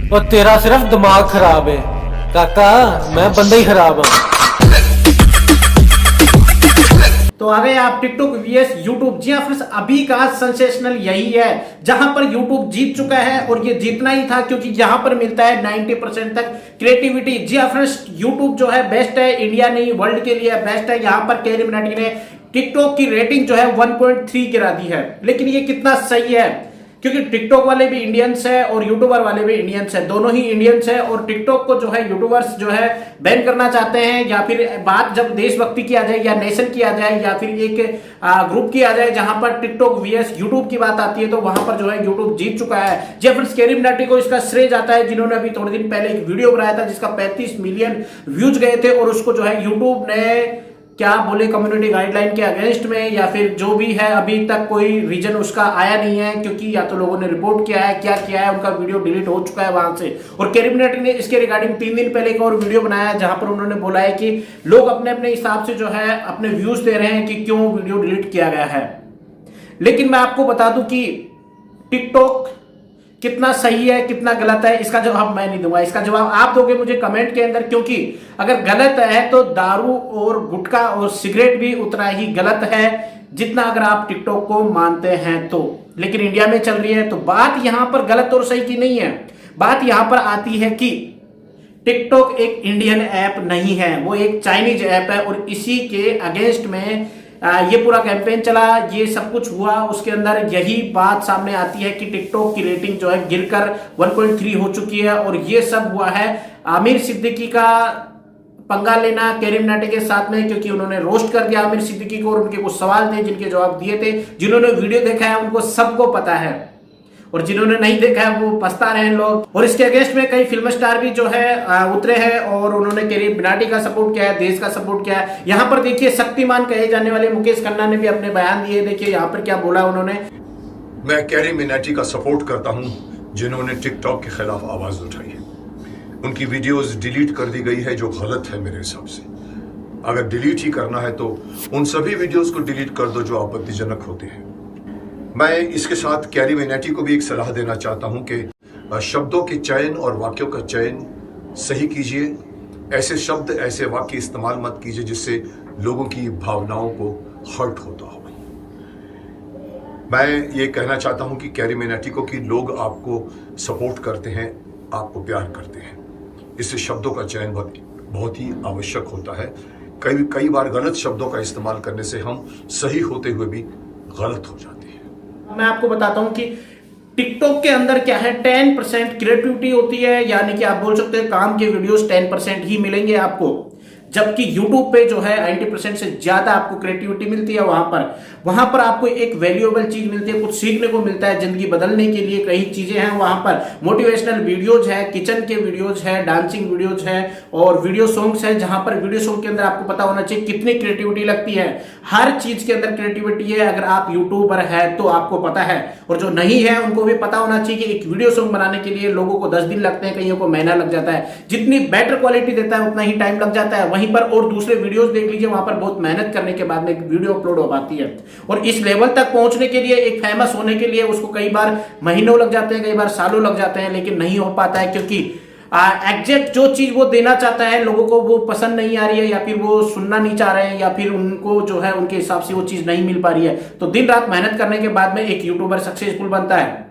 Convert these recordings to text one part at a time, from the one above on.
और तेरा सिर्फ दिमाग खराब है काका, मैं बंदा ही खराब हूँ। तो आ गए आप टिकटॉक वीएस यूट्यूब। जी हाँ फ्रेंड्स, अभी का सेंसेशनल यही है जहां पर यूट्यूब जीत चुका है और ये जीतना ही था क्योंकि यहां पर मिलता है 90% तक क्रिएटिविटी। जी हाँ फ्रेंड्स, यूट्यूब जो है बेस्ट है, इंडिया नहीं वर्ल्ड के लिए बेस्ट है। यहां पर कैरी मिनाटी ने टिकटॉक की रेटिंग जो है 1.3 गिरा दी है। लेकिन ये कितना सही है क्योंकि टिकटॉक वाले भी इंडियंस है और यूट्यूबर वाले भी इंडियंस है, दोनों ही इंडियंस है। और टिकटॉक को जो है यूट्यूबर्स जो है बैन करना चाहते हैं, या फिर बात जब देशभक्ति की आ जाए या नेशन की आ जाए या फिर एक ग्रुप की आ जाए जहां पर टिकटॉक वीएस यूट्यूब की बात आती है, तो वहां पर जो है यूट्यूब जीत चुका है। जब फ्रेंड्स कैरी मिनाटी को इसका श्रेय जाता है, जिन्होंने अभी थोड़े दिन पहले एक वीडियो बनाया था जिसका 35 मिलियन व्यूज गए थे और उसको जो है यूट्यूब ने क्या बोले कम्युनिटी गाइडलाइन के अगेंस्ट में या फिर जो भी है, अभी तक कोई रीजन उसका आया नहीं है क्योंकि या तो लोगों ने रिपोर्ट किया है, क्या किया है, उनका वीडियो डिलीट हो चुका है वहां से। और कैरी मिनाटी ने इसके रिगार्डिंग 3 दिन पहले एक और वीडियो बनाया जहां पर उन्होंने बोला है कि लोग अपने अपने हिसाब से जो है अपने व्यूज दे रहे हैं कि क्यों वीडियो डिलीट किया गया है। लेकिन मैं आपको बता दूं कि टिकटॉक कितना सही है कितना गलत है, इसका जवाब मैं नहीं दूंगा, इसका जवाब आप दोगे मुझे कमेंट के अंदर। क्योंकि अगर गलत है तो दारू और गुटखा और सिगरेट भी उतना ही गलत है जितना अगर आप टिकटॉक को मानते हैं तो। लेकिन इंडिया में चल रही है तो बात यहां पर गलत और सही की नहीं है, बात यहां पर आती है कि टिकटॉक एक इंडियन ऐप नहीं है, वो एक चाइनीज ऐप है। और इसी के अगेंस्ट में ये पूरा कैंपेन चला, ये सब कुछ हुआ, उसके अंदर यही बात सामने आती है कि टिकटॉक की रेटिंग जो है गिरकर 1.3 हो चुकी है। और ये सब हुआ है आमिर सिद्दीकी का पंगा लेना कैरी मिनाटी के साथ में, क्योंकि उन्होंने रोस्ट कर दिया आमिर सिद्दीकी को और उनके कुछ सवाल थे जिनके जवाब दिए थे। जिन्होंने वीडियो देखा है उनको सबको पता है और जिन्होंने नहीं देखा है वो पछता रहे हैं लोग। और इसके अगेंस्ट में कई फिल्म स्टार भी जो है उतरे हैं और उन्होंने कैरी मिनाटी का सपोर्ट किया है, देश का सपोर्ट किया है। यहाँ पर देखिए शक्तिमान कहे जाने वाले मुकेश खन्ना ने भी अपने बयान दिए, देखिए यहाँ पर क्या बोला उन्होंने। मैं कैरी मिनाटी का सपोर्ट करता हूं जिन्होंने टिकटॉक के खिलाफ आवाज उठाई है। उनकी वीडियोस डिलीट कर दी गई है जो गलत है मेरे हिसाब से। अगर डिलीट ही करना है तो उन सभी वीडियोस को डिलीट कर दो जो आपत्तिजनक होते हैं। मैं इसके साथ कैरी मिनाटी को भी एक सलाह देना चाहता हूं कि शब्दों के चयन और वाक्यों का चयन सही कीजिए। ऐसे शब्द ऐसे वाक्य इस्तेमाल मत कीजिए जिससे लोगों की भावनाओं को हर्ट होता हो। मैं ये कहना चाहता हूं कि कैरी मिनाटी को कि लोग आपको सपोर्ट करते हैं, आपको प्यार करते हैं, इससे शब्दों का चयन बहुत ही आवश्यक होता है। कई बार गलत शब्दों का इस्तेमाल करने से हम सही होते हुए भी गलत हो जाते हैं। मैं आपको बताता हूं कि टिकटॉक के अंदर क्या है, 10% क्रिएटिविटी होती है, यानी कि आप बोल सकते हैं काम के वीडियोस 10% ही मिलेंगे आपको। जबकि YouTube पे जो है 90% से ज्यादा आपको क्रिएटिविटी मिलती है। वहां पर आपको एक वैल्यूएबल चीज मिलती है, कुछ सीखने को मिलता है, जिंदगी बदलने के लिए कई चीजें हैं। वहां पर मोटिवेशनल वीडियोज है, किचन के वीडियोज है, डांसिंग वीडियोज है और वीडियो सॉन्ग्स है, जहां पर वीडियो सॉन्ग के अंदर आपको पता होना चाहिए कितनी क्रिएटिविटी लगती है। हर चीज के अंदर क्रिएटिविटी है, अगर आप यूट्यूबर है तो आपको पता है, और जो नहीं है उनको भी पता होना चाहिए कि एक वीडियो सॉन्ग बनाने के लिए लोगों को 10 दिन लगते हैं, कईयों को महीना लग जाता है। जितनी बेटर क्वालिटी देता है उतना ही टाइम लग जाता है। वहीं पर और दूसरे वीडियोस देख लीजिए, वहां पर बहुत मेहनत करने के बाद में एक वीडियो अपलोड हो पाती है। और इस लेवल तक पहुंचने के लिए, एक फेमस होने के लिए उसको कई बार महीनों लग जाते हैं, कई बार सालों लग जाते हैं, लेकिन नहीं हो पाता है क्योंकि एग्जैक्ट जो चीज वो देना चाहता है लोगों को वो पसंद नहीं आ रही है, या फिर वो सुनना नहीं चाह रहे हैं, या फिर उनको जो है उनके हिसाब से वो चीज नहीं मिल पा रही है। तो दिन रात मेहनत करने के बाद में एक यूट्यूबर सक्सेसफुल बनता है।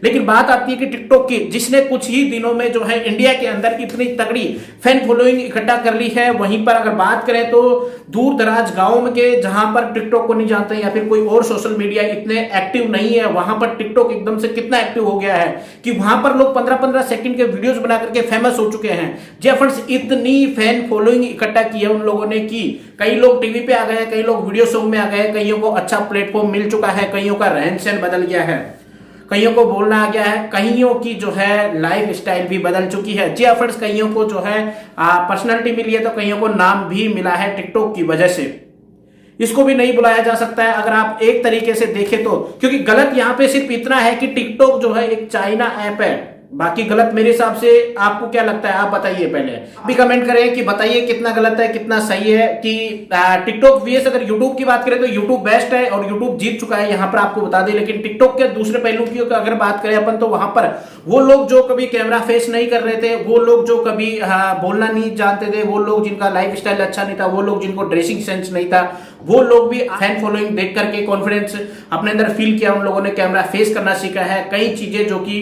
लेकिन बात आती है कि टिकटॉक की, जिसने कुछ ही दिनों में जो है इंडिया के अंदर इतनी तगड़ी फैन फॉलोइंग इकट्ठा कर ली है। वहीं पर अगर बात करें तो दूर दराज गांव में के जहां पर टिकटॉक को नहीं जानते या फिर कोई और सोशल मीडिया इतने एक्टिव नहीं है, वहां पर टिकटॉक एकदम से कितना एक्टिव हो गया है कि वहां पर लोग 15-15 सेकंड के वीडियोस बना करके फेमस हो चुके हैं। जी फ्रेंड्स, इतनी फैन फॉलोइंग इकट्ठा की है उन लोगों ने कि कई लोग टीवी पे आ गए, कई लोग वीडियो सॉन्ग में आ गए, कईयों को अच्छा प्लेटफॉर्म मिल चुका है, कईयों का रहन सहन बदल गया है, कईयों को बोलना आ गया है, कईयों की जो है लाइफ स्टाइल भी बदल चुकी है। जी फ्रेंड्स, कईयों को जो है पर्सनालिटी मिली है तो कईयों को नाम भी मिला है टिकटॉक की वजह से। इसको भी नहीं बुलाया जा सकता है अगर आप एक तरीके से देखें तो, क्योंकि गलत यहां पे सिर्फ इतना है कि टिकटॉक जो है एक चाइना ऐप है। बाकी गलत मेरे हिसाब से आपको क्या लगता है, आप बताइए पहले। भी कमेंट करें कि बताइए कितना गलत है कितना सही है कि टिकटॉक वीएस अगर यूट्यूब की बात करें तो यूट्यूब बेस्ट है और यूट्यूब जीत चुका है, यहां पर आपको बता दें। लेकिन टिकटॉक के दूसरे पहलू की अगर बात करें अपन तो वहां पर वो लोग जो कभी कैमरा फेस नहीं कर रहे थे, वो लोग जो कभी बोलना नहीं जानते थे, वो लोग जिनका लाइफ स्टाइल अच्छा नहीं था, वो लोग जिनको ड्रेसिंग सेंस नहीं था, वो लोग भी फैन फॉलोइंग देख करके कॉन्फिडेंस अपने अंदर फील किया, उन लोगों ने कैमरा फेस करना सीखा है। कई चीजें जो कि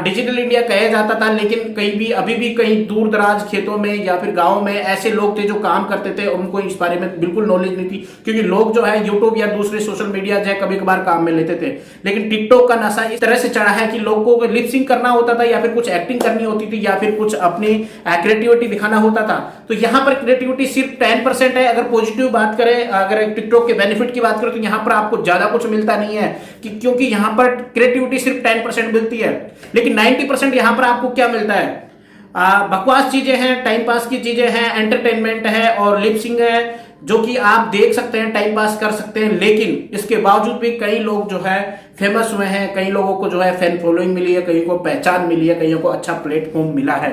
डिजिटल इंडिया कहा जाता था, लेकिन कहीं भी अभी भी कहीं दूर दराज खेतों में या फिर गांव में ऐसे लोग थे जो काम करते थे, उनको इस बारे में बिल्कुल नॉलेज नहीं थी, क्योंकि लोग जो है यूट्यूब या दूसरे सोशल मीडिया जो है कभी कभार काम में लेते थे। लेकिन टिकटॉक का नशा इस तरह से चढ़ा है कि लोगों को लिपसिंग करना होता था या फिर कुछ एक्टिंग करनी होती थी या फिर कुछ अपनी क्रिएटिविटी दिखाना होता था। तो यहाँ पर क्रिएटिविटी सिर्फ 10% है। अगर पॉजिटिव बात करें, अगर टिकटॉक के बेनिफिट की बात करें तो यहाँ पर आपको ज्यादा कुछ मिलता नहीं है क्योंकि यहाँ पर क्रिएटिविटी सिर्फ 10% मिलती है, लेकिन 90% यहाँ पर आपको क्या मिलता है, बकवास चीजें हैं, टाइम पास की चीजें हैं, एंटरटेनमेंट है और लिपसिंग है जो कि आप देख सकते हैं, टाइम पास कर सकते हैं। लेकिन इसके बावजूद भी कई लोग जो है फेमस हुए हैं, कई लोगों को जो है फैन फॉलोइंग मिली है, कई को पहचान मिली है, कईयों को अच्छा प्लेटफॉर्म मिला है।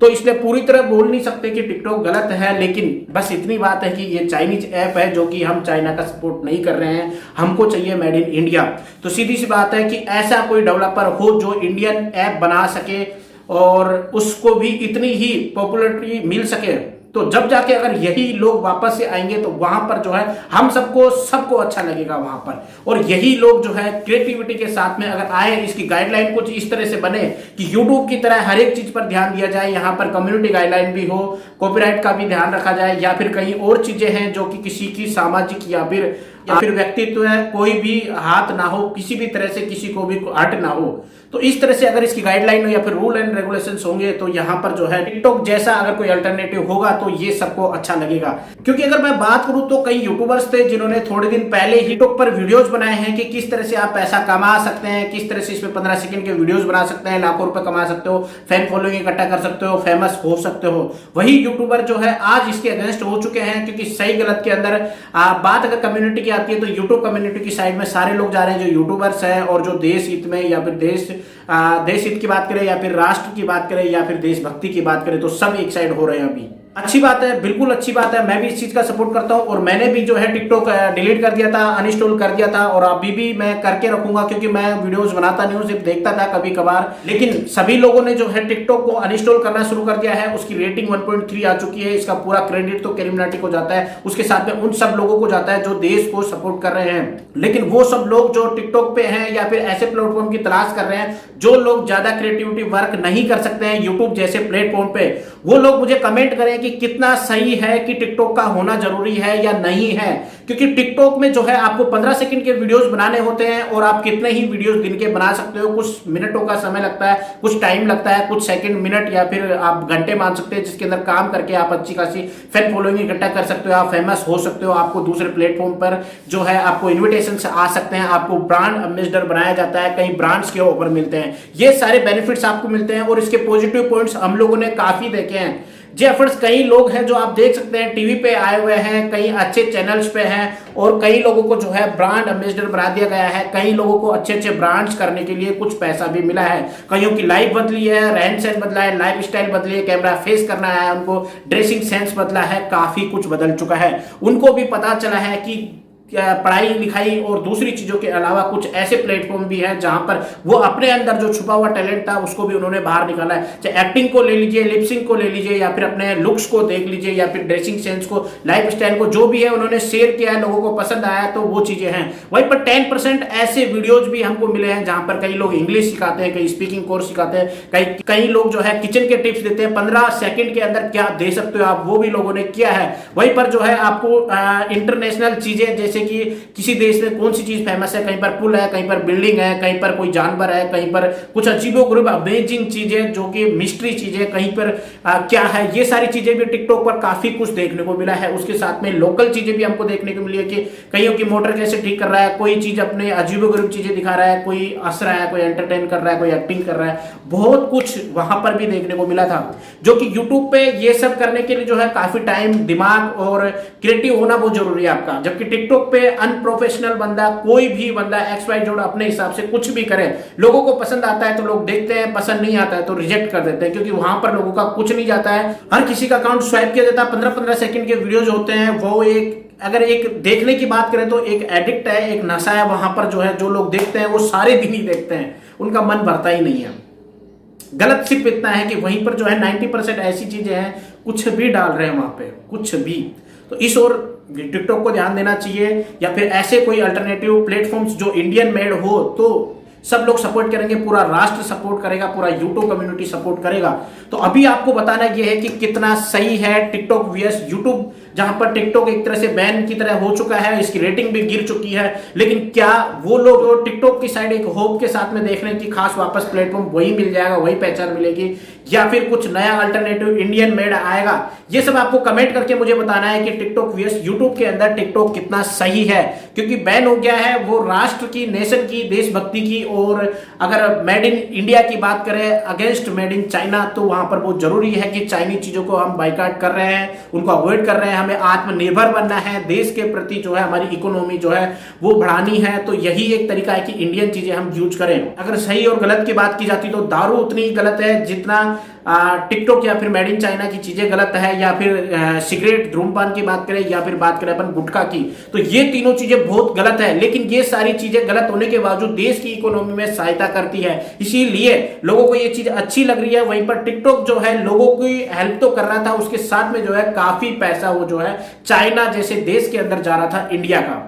तो इसलिए पूरी तरह बोल नहीं सकते कि टिकटॉक गलत है, लेकिन बस इतनी बात है कि ये चाइनीज ऐप है जो कि हम चाइना का सपोर्ट नहीं कर रहे हैं, हमको चाहिए मेड इन इंडिया। तो सीधी सी बात है कि ऐसा कोई डेवलपर हो जो इंडियन ऐप बना सके और उसको भी इतनी ही पॉपुलैरिटी मिल सके, तो जब जाके अगर यही लोग वापस से आएंगे तो वहां पर जो है हम सबको अच्छा लगेगा वहां पर। और यही लोग जो है क्रिएटिविटी के साथ में अगर आए, इसकी गाइडलाइन कुछ इस तरह से बने कि यूट्यूब की तरह हर एक चीज पर ध्यान दिया जाए, यहाँ पर कम्युनिटी गाइडलाइन भी हो, कॉपीराइट का भी ध्यान रखा जाए, या फिर कहीं और चीजें हैं जो कि किसी की सामाजिक या फिर व्यक्तित्व है, कोई भी हाथ ना हो, किसी भी तरह से किसी को भी हर्ट ना हो। तो इस तरह से अगर इसकी गाइडलाइन या फिर रूल एंड रेगुलेशंस होंगे तो यहाँ पर जो है टिकटॉक जैसा अगर कोई अल्टरनेटिव होगा तो ये सबको अच्छा लगेगा। क्योंकि अगर मैं बात करूं तो कई यूट्यूबर्स थे जिन्होंने थोड़े दिन पहले ही टिकटॉक पर वीडियोस बनाए हैं कि किस तरह से आप पैसा कमा सकते हैं, किस तरह से इसमें 15 सेकंड के वीडियोस बना सकते हैं, लाखों रुपए कमा सकते हो, फैन फॉलोइंग इकट्ठा कर सकते हो, फेमस हो सकते हो। वही यूट्यूबर जो है आज इसके अगेंस्ट हो चुके हैं, क्योंकि सही गलत के अंदर बात अगर कम्युनिटी की आती है तो यूट्यूब कम्युनिटी की साइड में सारे लोग जा रहे हैं जो यूट्यूबर्स हैं और जो देश हित में या फिर देश हित की बात करें या फिर राष्ट्र की बात करें या फिर देशभक्ति की बात करें तो सब एक साइड हो रहे हैं। अभी अच्छी बात है, बिल्कुल अच्छी बात है, मैं भी इस चीज का सपोर्ट करता हूं। और मैंने भी जो है टिकटॉक डिलीट कर दिया था, अनइंस्टॉल कर दिया था और अभी भी मैं करके रखूंगा, क्योंकि मैं वीडियोस बनाता नहीं हूं, सिर्फ देखता था कभी कभार। लेकिन सभी लोगों ने जो है टिकटॉक को अनइंस्टॉल करना शुरू कर दिया है। उसकी रेटिंग 1.3 आ चुकी है। इसका पूरा क्रेडिट तो कैरिमिनाटी को जाता है, उसके साथ में उन सब लोगों को जाता है जो देश को सपोर्ट कर रहे हैं। लेकिन वो सब लोग जो टिकटॉक पे हैं या फिर ऐसे प्लेटफॉर्म की तलाश कर रहे हैं, जो लोग ज्यादा क्रिएटिविटी वर्क नहीं कर सकते हैं यूट्यूब जैसे प्लेटफॉर्म पे, वो लोग मुझे कमेंट करें कि कितना सही है कि टिकटॉक का होना जरूरी है या नहीं है। क्योंकि टिकटॉक में जो है आपको 15 सेकंड के वीडियोस बनाने होते हैं और आप कितने ही वीडियोस दिन के बना सकते हो। कुछ मिनटों का समय लगता है, कुछ टाइम लगता है, कुछ सेकंड, मिनट या फिर आप घंटे मान सकते हैं, जिसके अंदर काम करके आप अच्छी खासी फैन फॉलोइंग इकट्ठा कर सकते हो, आप फेमस हो सकते हो, आपको दूसरे प्लेटफॉर्म पर जो है आपको इन्विटेशन आ सकते हैं, आपको ब्रांड एम्बेसडर बनाया जाता है, कई ब्रांड्स के ऑफर मिलते हैं, ये सारे बेनिफिट्स आपको मिलते हैं। और इसके पॉजिटिव पॉइंट्स हम लोगों ने काफी देखे हैं। जी फ्रेंड्स, कई लोग हैं जो आप देख सकते हैं टीवी पे आए हुए हैं, कई अच्छे चैनल्स पे हैं और कई लोगों को जो है ब्रांड एम्बेसडर बना दिया गया है। कई लोगों को अच्छे अच्छे ब्रांड्स करने के लिए कुछ पैसा भी मिला है। कईयों की लाइफ बदली है, रहन सहन बदला है, लाइफ स्टाइल बदली है, कैमरा फेस करना है उनको, ड्रेसिंग सेंस बदला है, काफी कुछ बदल चुका है। उनको भी पता चला है कि पढ़ाई लिखाई और दूसरी चीजों के अलावा कुछ ऐसे प्लेटफॉर्म भी हैं जहां पर वो अपने अंदर जो छुपा हुआ टैलेंट था उसको भी उन्होंने बाहर निकाला है। चाहे एक्टिंग को ले लीजिए, लिपसिंग को ले लीजिए, या फिर अपने लुक्स को देख लीजिए, या फिर ड्रेसिंग सेंस को, लाइफ स्टाइल को, जो भी है उन्होंने शेयर किया है, लोगों को पसंद आया है, तो वो चीजें हैं। वहीं पर 10% ऐसे वीडियोज भी हमको मिले हैं जहां पर कई लोग इंग्लिश सिखाते हैं, कई स्पीकिंग कोर्स सिखाते हैं, कई लोग जो है किचन के टिप्स देते हैं, 15 सेकंड के अंदर क्या दे सकते हो आप, वो भी लोगों ने किया है। वहीं पर जो है आपको इंटरनेशनल चीजें, जैसे कि किसी देश में कौन सी चीज फेमस है, कहीं पर पुल है, कहीं पर बिल्डिंग है, कहीं पर कोई जानवर है, कहीं पर कुछ अजीबोगरीब अमेजिंग चीजें जो कि मिस्ट्री चीजें, कहीं पर क्या है, ये सारी चीजें भी टिकटॉक पर काफी कुछ देखने को मिला है। उसके साथ में लोकल चीजें भी हमको देखने को मिली है कि कईयों की मोटर कैसे ठीक कर रहा है, कोई चीज अपने अजीबोगरीब चीजें दिखा रहा है, कोई हंस रहा है, कोई एंटरटेन कर रहा है, कोई एक्टिंग कर रहा है, बहुत कुछ वहां पर भी देखने को मिला था। जो कि यूट्यूब पे ये सब करने के लिए जो है काफी टाइम, दिमाग और क्रिएटिव होना बहुत जरूरी है आपका। जबकि टिकटॉक टिकटॉक पे अनप्रोफेशनल बंदा, कोई भी बंदा XYZ अपने हिसाब से कुछ भी करे, लोगों को पसंद आता है तो लोग देखते हैं, पसंद नहीं आता है तो रिजेक्ट कर देते हैं, क्योंकि वहां पर लोगों का कुछ नहीं जाता है। हर किसी का अकाउंट स्वाइप किया जाता है। 15-15 सेकंड के वीडियोज होते हैं, वो अगर एक देखने की बात करें तो एक एडिक्ट है, एक नशा है। वहां पर जो है जो लोग देखते हैं वो सारे दिन ही देखते हैं, उनका मन भरता ही नहीं है। गलत सिर्फ इतना है कि वहीं पर जो है 90% ऐसी चीजें हैं, कुछ भी डाल रहे हैं वहां पे, कुछ भी। तो इस ओर टिकटॉक को ध्यान देना चाहिए, या फिर ऐसे कोई अल्टरनेटिव प्लेटफॉर्म्स जो इंडियन मेड हो तो सब लोग सपोर्ट करेंगे, पूरा राष्ट्र सपोर्ट करेगा, पूरा यूट्यूब कम्युनिटी सपोर्ट करेगा। तो अभी आपको बताना यह है कि कितना सही है टिकटॉक वीएस यूट्यूब, जहां पर टिकटॉक एक तरह से बैन की तरह हो चुका है, इसकी रेटिंग भी गिर चुकी है। लेकिन क्या वो लोग टिकटॉक की साइड एक होप के साथ में देख रहे हैं कि खास वापस प्लेटफॉर्म वही मिल जाएगा, वही पहचान मिलेगी, या फिर कुछ नया अल्टरनेटिव इंडियन मेड आएगा? ये सब आपको कमेंट करके मुझे बताना है कि टिकटॉक वीएस यूट्यूब के अंदर टिकटॉक कितना सही है। क्योंकि बैन हो गया है वो राष्ट्र की, नेशन की, देशभक्ति की, और अगर मेड इन इंडिया की बात करें अगेंस्ट मेड इन चाइना, तो वहां पर बहुत जरूरी है कि चाइनीज चीजों को हम बाइकाट कर रहे हैं, उनको अवॉइड कर रहे हैं। हमें आत्मनिर्भर बनना है, देश के प्रति जो है हमारी इकोनॉमी जो है वो बढ़ानी है। तो यही एक तरीका है कि इंडियन चीजें हम यूज करें। अगर सही और गलत की बात की जाती तो दारू उतनी ही गलत है जितना टिकटॉक या फिर मेड इन चाइना की चीजें गलत है, या फिर सिगरेट, धूम्रपान की बात करें, या फिर बात करें अपन गुटखा की, तो ये तीनों चीजें बहुत गलत है। लेकिन ये सारी चीजें गलत होने के बावजूद देश की इकोनॉमी में सहायता करती है, इसीलिए लोगों को ये चीज अच्छी लग रही है। वहीं पर टिकटॉक जो है लोगों की हेल्प तो कर रहा था, उसके साथ में जो है काफी पैसा वो जो है चाइना जैसे देश के अंदर जा रहा था इंडिया का,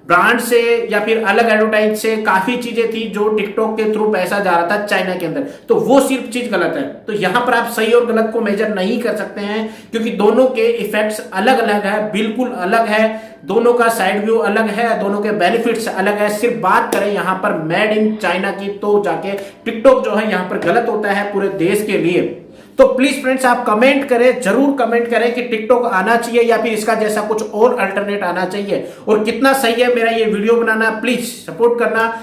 ब्रांड से या फिर अलग एडवर्टाइज से काफी चीजें थी जो टिकटॉक के थ्रू पैसा जा रहा था चाइना के अंदर। तो वो सिर्फ चीज गलत है। तो यहां पर आप सही और गलत को मेजर नहीं कर सकते हैं, क्योंकि दोनों के इफेक्ट्स अलग अलग है, बिल्कुल अलग है, दोनों का साइड व्यू अलग है, दोनों के बेनिफिट्स अलग है। सिर्फ बात करें यहां पर मेड इन चाइना की, तो जाके टिकटॉक जो है यहां पर गलत होता है पूरे देश के लिए। तो प्लीज फ्रेंड्स आप कमेंट करें, जरूर कमेंट करें कि टिकटॉक आना चाहिए या फिर इसका जैसा कुछ और अल्टरनेट आना चाहिए, और कितना सही है मेरा ये वीडियो बनाना। प्लीज सपोर्ट करना।